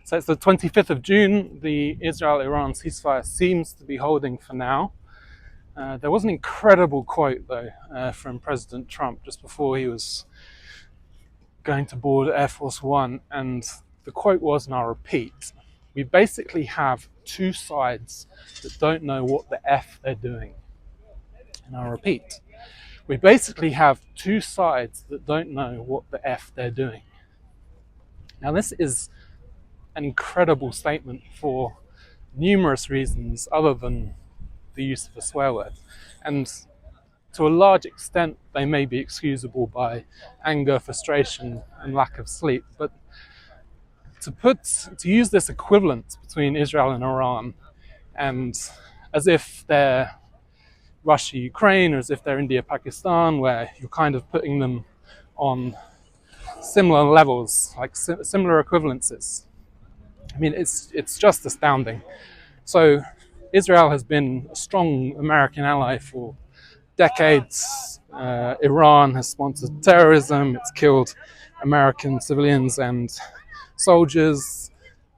So it's the 25th of June. The Israel-Iran ceasefire seems to be holding for now. There was an incredible quote, though, from President Trump just before he was going to board Air Force One. And the quote was, and I'll repeat, we basically have two sides that don't know what the F they're doing. And I'll repeat, we basically have two sides that don't know what the F they're doing. Now, this is an incredible statement for numerous reasons other than the use of a swear word. And to a large extent, they may be excusable by anger, frustration, and lack of sleep. But to use this equivalence between Israel and Iran, and as if they're Russia, Ukraine, or as if they're India, Pakistan, where you're kind of putting them on similar levels, like similar equivalences. I mean, it's just astounding. So Israel has been a strong American ally for decades. Iran has sponsored terrorism. It's killed American civilians and soldiers.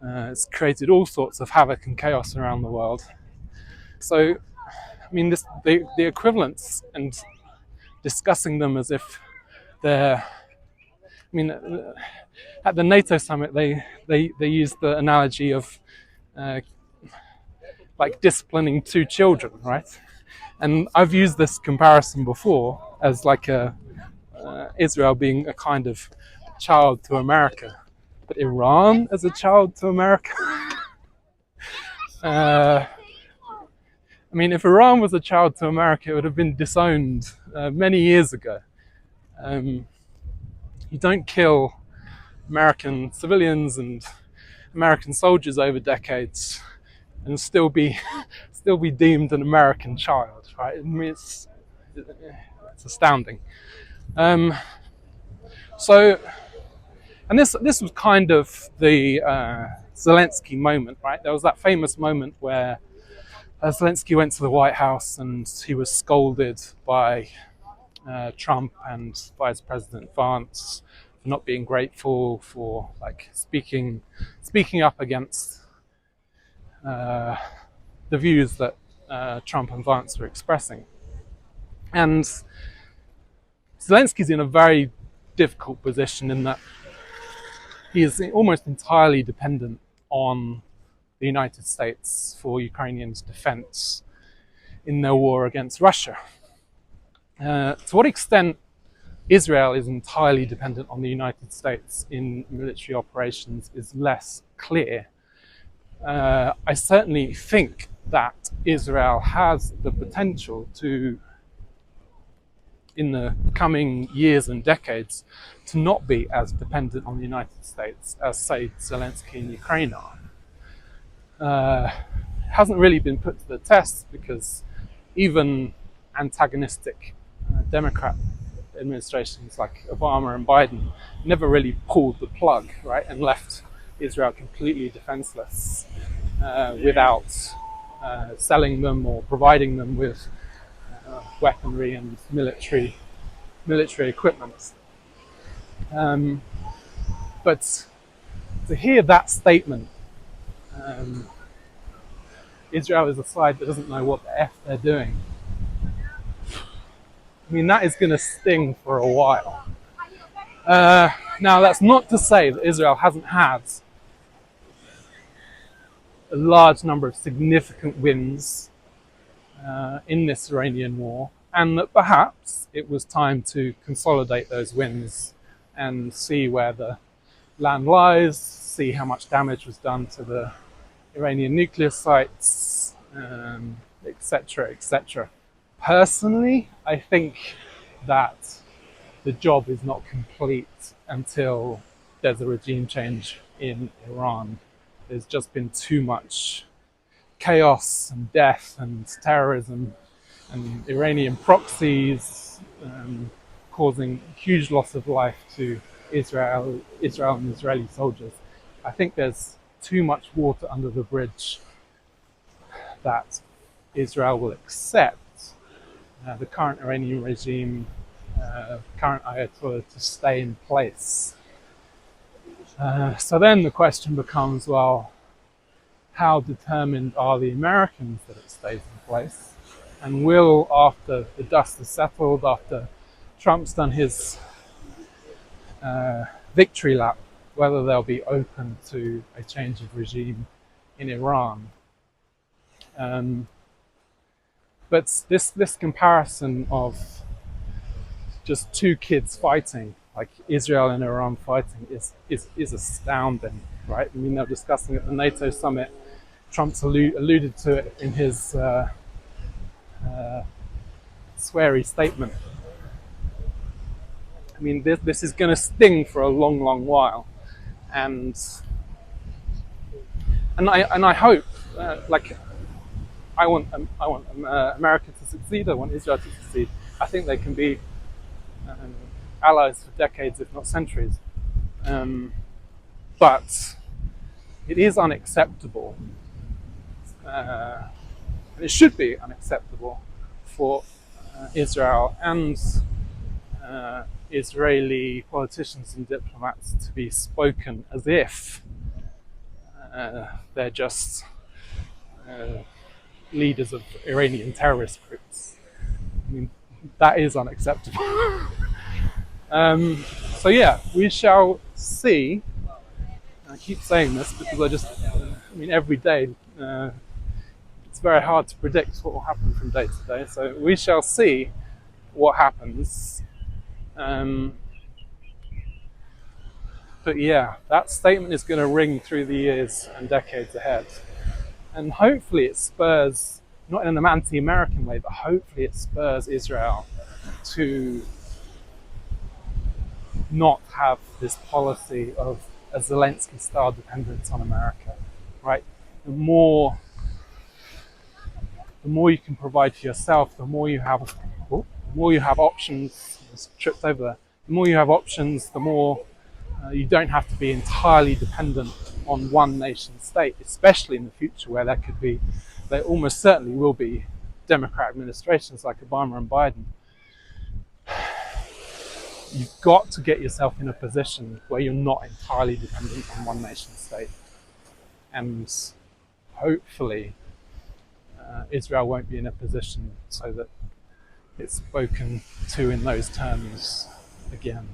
It's created all sorts of havoc and chaos around the world. So, I mean, the equivalents and discussing them as if they're, I mean, at the NATO summit, they used the analogy of like disciplining two children, right? And I've used this comparison before as like Israel being a kind of child to America, but Iran as a child to America. I mean, if Iran was a child to America, it would have been disowned many years ago. You don't kill American civilians and American soldiers over decades and still be deemed an American child, right? I mean, it's astounding. So, and this was kind of the Zelensky moment, right? There was that famous moment where Zelensky went to the White House and he was scolded by Trump and Vice President Vance for not being grateful, for like speaking up against the views that Trump and Vance were expressing. And Zelensky's in a very difficult position in that he is almost entirely dependent on the United States for Ukrainians' defense in their war against Russia. To what extent Israel is entirely dependent on the United States in military operations is less clear. I certainly think that Israel has the potential to, in the coming years and decades, to not be as dependent on the United States as, say, Zelensky and Ukraine are. Hasn't really been put to the test because even antagonistic Democrat administrations like Obama and Biden never really pulled the plug, right, and left Israel completely defenseless without selling them or providing them with weaponry and military equipment. But to hear that statement, Israel is a side that doesn't know what the F they're doing. I mean, that is going to sting for a while. Now, that's not to say that Israel hasn't had a large number of significant wins in this Iranian war, and that perhaps it was time to consolidate those wins and see where the land lies, see how much damage was done to the Iranian nuclear sites, etc., etc. Personally, I think that the job is not complete until there's a regime change in Iran. There's just been too much chaos and death and terrorism and Iranian proxies causing huge loss of life to Israel and Israeli soldiers. I think there's too much water under the bridge that Israel will accept the current Iranian regime, current Ayatollah, to stay in place. So then the question becomes, well, how determined are the Americans that it stays in place? And will, after the dust has settled, after Trump's done his victory lap, whether they'll be open to a change of regime in Iran? But this comparison of just two kids fighting, like Israel and Iran fighting, is astounding, right? I mean, they're discussing at the NATO summit. Trump's alluded to it in his sweary statement. I mean, this is going to sting for a long, long while, and I hope, I want America to succeed. I want Israel to succeed. I think they can be allies for decades, if not centuries. But it is unacceptable, and it should be unacceptable for Israel and Israeli politicians and diplomats to be spoken as if they're just leaders of Iranian terrorist groups. I mean, that is unacceptable. So yeah, we shall see. I keep saying this because every day it's very hard to predict what will happen from day to day. So we shall see what happens. But yeah, that statement is going to ring through the years and decades ahead. And hopefully it spurs, not in an anti-American way, but hopefully it spurs Israel to not have this policy of a Zelensky-style dependence on America, right? The more you can provide for yourself, the more you have options. Just tripped over there. The more you have options, the more you don't have to be entirely dependent on one nation state, especially in the future where there almost certainly will be Democrat administrations like Obama and Biden. You've got to get yourself in a position where you're not entirely dependent on one nation state. And hopefully Israel won't be in a position so that it's spoken to in those terms again.